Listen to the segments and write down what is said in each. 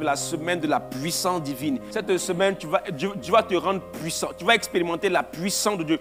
appelle la semaine de la puissance divine. Cette semaine, Dieu va te rendre puissant. Tu vas expérimenter la puissance de Dieu.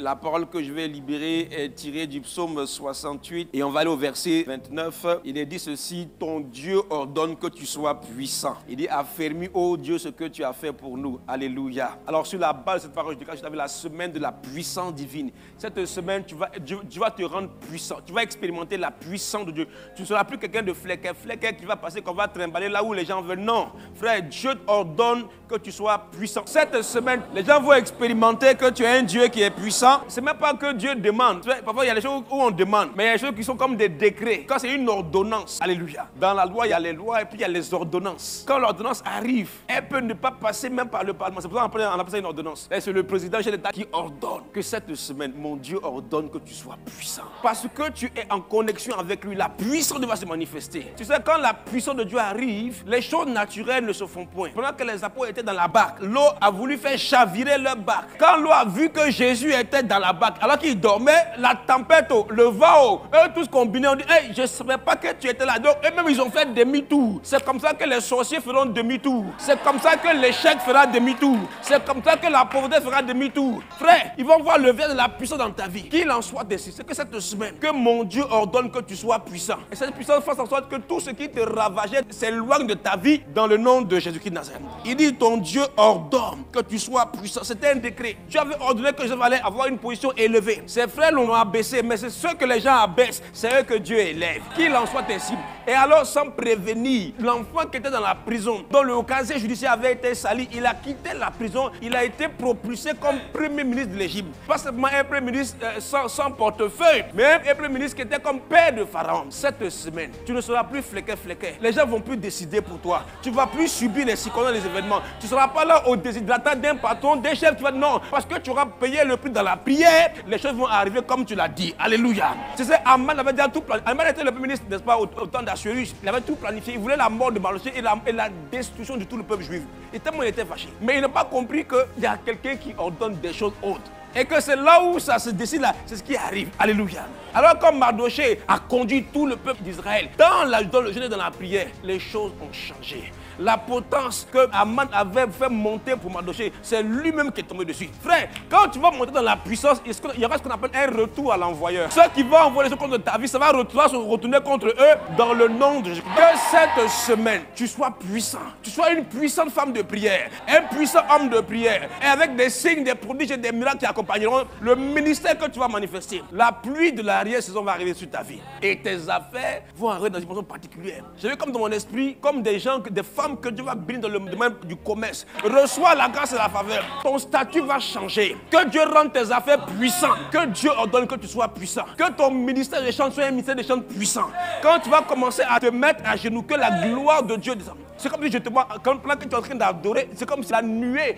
La parole que je vais libérer est tirée du psaume 68 et on va aller au verset 29. Il est dit ceci: ton Dieu ordonne que tu sois puissant. Il dit: affermis, ô Dieu, ce que tu as fait pour nous. Alléluia. Alors sur la base de cette parole, je déclare la semaine de la puissance divine. Cette semaine, Dieu va te rendre puissant. Tu vas expérimenter la puissance de Dieu. Tu ne seras plus quelqu'un de fléquet qui va passer, qu'on va trimballer là où les gens veulent. Non, frère, Dieu ordonne que tu sois puissant. Cette semaine, les gens vont expérimenter que tu es un Dieu qui est puissant. C'est même pas que Dieu demande. Parfois, il y a des choses où on demande, mais il y a des choses qui sont comme des décrets. Quand c'est une ordonnance, alléluia. Dans la loi, il y a les lois et puis il y a les ordonnances. Quand l'ordonnance arrive, elle peut ne pas passer même par le Parlement. C'est pour ça qu'on appelle ça une ordonnance. Et c'est le président chef d'État qui ordonne que cette semaine, mon Dieu ordonne que tu sois puissant. Parce que tu es en connexion avec lui, la puissance va se manifester. Tu sais, quand la puissance de Dieu arrive, les choses naturelles ne se font point. Pendant que les apôtres étaient dans la barque, l'eau a voulu faire chavirer leur barque. Quand l'eau a vu que Jésus était dans la barque, alors qu'ils dormaient, la tempête, le vent, eux tous combinés, on dit: hey, je ne savais pas que tu étais là. Donc eux-mêmes, ils ont fait demi-tour. C'est comme ça que les sorciers feront demi-tour. C'est comme ça que l'échec fera demi-tour. C'est comme ça que la pauvreté fera demi-tour. Frère, ils vont voir le verre de la puissance dans ta vie. Qu'il en soit décidé, c'est que cette semaine, que mon Dieu ordonne que tu sois puissant. Et cette puissance fasse en sorte que tout ce qui te ravageait s'éloigne de ta vie dans le nom de Jésus-Christ de Nazareth. Il dit: ton Dieu ordonne que tu sois puissant. C'était un décret. Tu avais ordonné que je allais avoir une position élevée. Ses frères l'ont abaissé, mais c'est ceux que les gens abaissent, c'est eux que Dieu élève. Qu'il en soit ainsi. Et alors, sans prévenir, l'enfant qui était dans la prison, dont le casier judiciaire avait été sali, il a quitté la prison, il a été propulsé comme premier ministre de l'Égypte. Pas seulement un premier ministre sans portefeuille, mais un premier ministre qui était comme père de Pharaon. Cette semaine, tu ne seras plus fléquet. Les gens ne vont plus décider pour toi. Tu ne vas plus subir les circonstances des événements. Tu ne seras pas là au déshydratat d'un patron, d'un chef. Tu vas non, parce que tu auras payé le prix dans la prière, les choses vont arriver comme tu l'as dit. Alléluia. Tu sais, Aman avait déjà tout planifié. Aman était le premier ministre, n'est-ce pas, au temps d'Assuérus. Il avait tout planifié. Il voulait la mort de Mardochée et la destruction de tout le peuple juif. Et tellement il était fâché. Mais il n'a pas compris qu'il y a quelqu'un qui ordonne des choses autres. Et que c'est là où ça se décide, là, c'est ce qui arrive. Alléluia. Alors comme Mardochée a conduit tout le peuple d'Israël dans le jeûne et dans la prière, les choses ont changé. La potence que Aman avait fait monter pour Mardochée, c'est lui-même qui est tombé dessus. Frère, quand tu vas monter dans la puissance, il y aura ce qu'on appelle un retour à l'envoyeur. Ceux qui vont envoyer les choses contre ta vie, ça va se retourner contre eux dans le nom de Jésus. Que cette semaine, tu sois puissant. Tu sois une puissante femme de prière, un puissant homme de prière. Et avec des signes, des prodiges et des miracles qui accompagneront le ministère que tu vas manifester. La pluie de l'arrière-saison va arriver sur ta vie. Et tes affaires vont arriver dans une position particulière. J'ai vu comme dans mon esprit, comme des gens, des femmes que Dieu va bénir dans le domaine du commerce. Reçois la grâce et la faveur. Ton statut va changer. Que Dieu rende tes affaires puissantes. Que Dieu ordonne que tu sois puissant. Que ton ministère des chants soit un ministère des chants puissant. Quand tu vas commencer à te mettre à genoux, que la gloire de Dieu descende. C'est comme si je te vois, quand tu es en train d'adorer, c'est comme si la nuée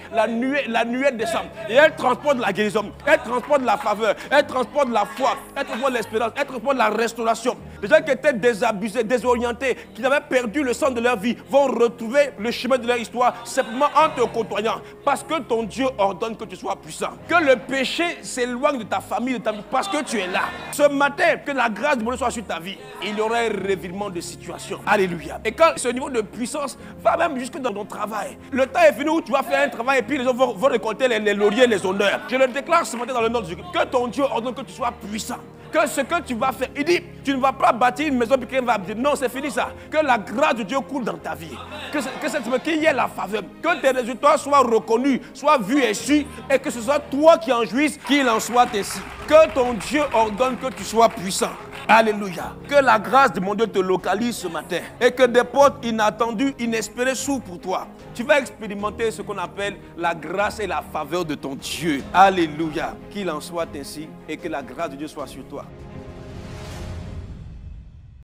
descend. Et elle transporte la guérison, elle transporte la faveur, elle transporte la foi, elle transporte l'espérance, elle transporte la restauration. Les gens qui étaient désabusés, désorientés, qui avaient perdu le sens de leur vie, vont retrouver le chemin de leur histoire simplement en te côtoyant. Parce que ton Dieu ordonne que tu sois puissant. Que le péché s'éloigne de ta famille, de ta vie, parce que tu es là. Ce matin, que la grâce de Dieu soit sur ta vie. Il y aura un revirement de situation. Alléluia. Et quand ce niveau de puissance va même jusque dans ton travail. Le temps est fini où tu vas faire un travail et puis les gens vont récolter les lauriers, les honneurs. Je le déclare ce matin dans le nom de Jésus. Que ton Dieu ordonne que tu sois puissant. Que ce que tu vas faire, il dit, tu ne vas pas bâtir une maison puis quelqu'un va dire non, c'est fini ça. Que la grâce de Dieu coule dans ta vie. Qu'il y ait la faveur. Que tes résultats soient reconnus, soient vus et su, et que ce soit toi qui en jouisses, qu'il en soit ainsi. Que ton Dieu ordonne que tu sois puissant. Alléluia. Que la grâce de mon Dieu te localise ce matin. Et que des portes inattendues, inespérées s'ouvrent pour toi. Tu vas expérimenter ce qu'on appelle la grâce et la faveur de ton Dieu. Alléluia. Qu'il en soit ainsi et que la grâce de Dieu soit sur toi.